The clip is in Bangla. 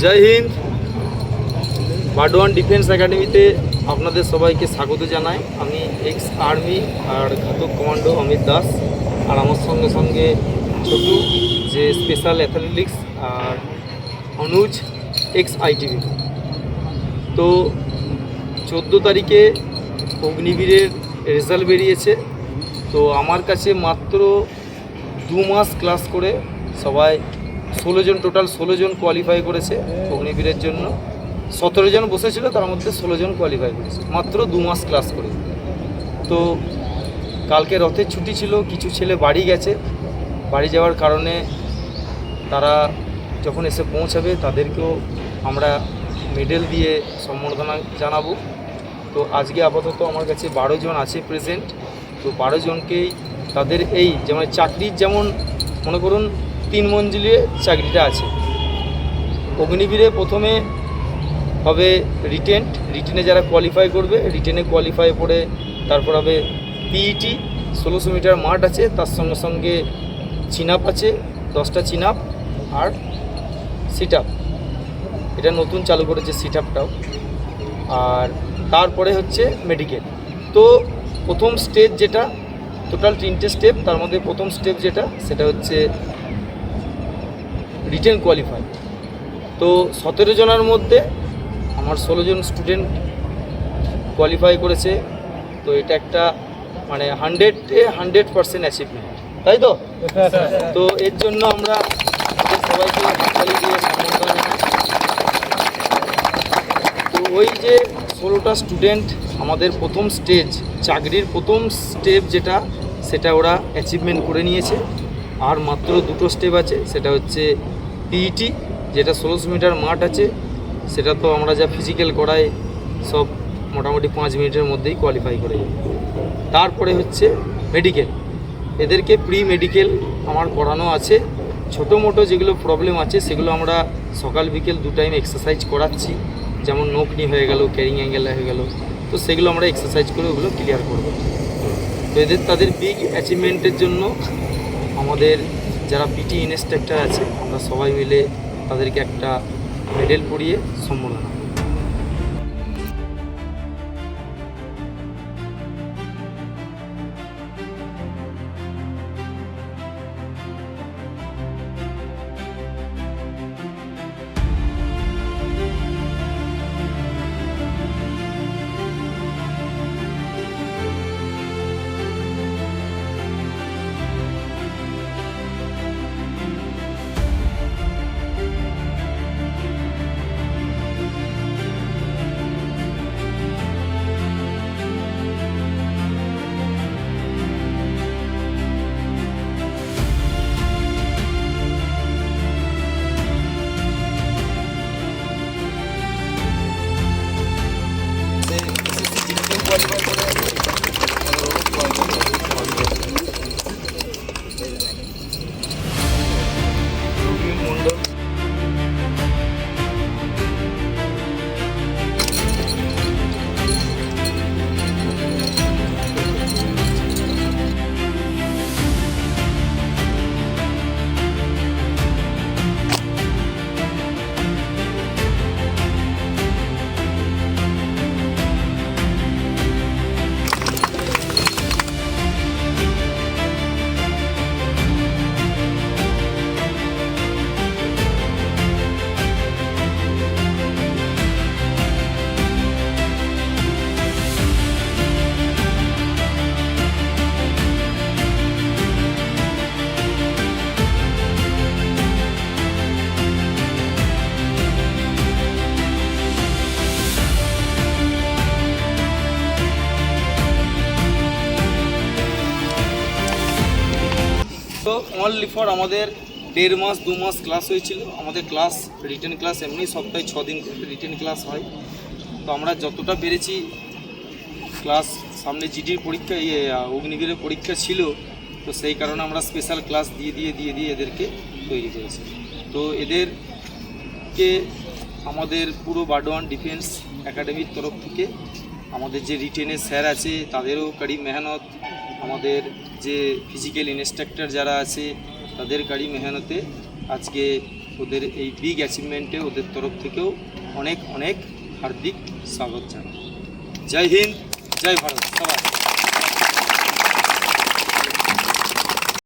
জয় হিন্দ। বাডওয়ান ডিফেন্স একাডেমিতে আপনাদের সবাইকে স্বাগত জানাই। আমি এক্স আর্মি আর ঘাতক কমান্ডো অমিত দাস, আর আমার সঙ্গে সঙ্গে ছোটু যে স্পেশাল অ্যাথলেটিক্স, আর অনুজ এক্স আইটিভি। তো 14 তারিখে অগ্নিবীরের রেজাল্ট বেরিয়েছে। তো আমার কাছে মাত্র 2 মাস ক্লাস করে সবাই 16 জন, টোটাল 16 জন কোয়ালিফাই করেছে অগ্নিবীরের জন্য। 17 জন বসেছিল, তার মধ্যে 16 জন কোয়ালিফাই করেছে মাত্র 2 মাস ক্লাস করে। তো কালকে রথের ছুটি ছিল, কিছু ছেলে বাড়ি গেছে। বাড়ি যাওয়ার কারণে তারা যখন এসে পৌঁছাবে তাদেরকেও আমরা মেডেল দিয়ে সম্বর্ধনা জানাবো। তো আজকে আপাতত আমার কাছে 12 জন আছে প্রেজেন্ট। তো 12 জনকেই তাদের এই যেমন চাকরির, যেমন মনে করুন 3 মঞ্জিলে চাকরিটা আছে। অগ্নিবীরে প্রথমে হবে রিটেনে যারা কোয়ালিফাই করবে, রিটেনে কোয়ালিফাই করে তারপর হবে পিইটি, 1600 মিটার মাঠ আছে, তার সঙ্গে সঙ্গে চিনাপ আছে 10টা চিনাপ, আর সিট আপ, এটা নতুন চালু করেছে সিট আপটাও। আর তারপরে হচ্ছে মেডিকেল। তো প্রথম স্টেজ যেটা, টোটাল 3টে স্টেপ, তার মধ্যে প্রথম স্টেপ যেটা সেটা হচ্ছে রিটেন কোয়ালিফাই। তো 17 জনের মধ্যে আমার 16 জন স্টুডেন্ট কোয়ালিফাই করেছে। তো এটা একটা মানে 100% অ্যাচিভমেন্ট, তাই তো? তো এর জন্য আমরা সবাইকে হাততালি দিয়ে সম্বোধন জানাই। তো ওই যে 16টা স্টুডেন্ট আমাদের প্রথম স্টেজ, চাকরির প্রথম স্টেপ যেটা, সেটা ওরা অ্যাচিভমেন্ট করে নিয়েছে। আর মাত্র 2টো স্টেপ আছে, সেটা হচ্ছে পিইটি, যেটা 1600 মিটার মাঠ আছে, সেটা তো আমরা যা ফিজিক্যাল করাই সব মোটামুটি 5 মিনিটের মধ্যেই কোয়ালিফাই করে যাবে। তারপরে হচ্ছে মেডিকেল, এদেরকে প্রি মেডিকেল আমার করানো আছে। ছোটো মোটো যেগুলো প্রবলেম আছে সেগুলো আমরা সকাল বিকেল 2 টাইম এক্সারসাইজ করাচ্ছি, যেমন নোকনি হয়ে গেল, ক্যারিং অ্যাঙ্গেল হয়ে গেল। তো সেগুলো আমরা এক্সারসাইজ করে ওগুলো ক্লিয়ার করব। তো তাদের বিগ অ্যাচিভমেন্টের জন্য আমাদের যারা পিটি ইনস্ট্রাক্টর আছে, আমরা সবাই মিলে তাদেরকে একটা মেডেল পরিয়ে সম্মাননা। তো অনলি ফর আমাদের 1.5 মাস 2 মাস ক্লাস হয়েছিল। আমাদের ক্লাস, রিটেন ক্লাস এমনি সপ্তাহে 6 দিন রিটেন ক্লাস হয়। তো আমরা যতটা পেরেছি ক্লাস, সামনে জিডির পরীক্ষা, অগ্নিবীরের পরীক্ষা ছিল, তো সেই কারণে আমরা স্পেশাল ক্লাস দিয়ে এদেরকে তৈরি করেছি। তো এদেরকে আমাদের পুরো বাডওয়ান ডিফেন্স একাডেমির তরফ থেকে আমাদের যে রিটেনের স্যার আছে তাদেরও কড়ি মেহনত, আমাদের যে ফিজিক্যাল ইনস্ট্রাক্টর যারা আছে তাদের কড়ি মেহনতে আজকে ওদের এই বিগ অ্যাচিভমেন্টে ওদের তরফ থেকেও অনেক অনেক হার্দিক স্বাগত জানাই। জয় হিন্দ, জয় ভারত সবাই।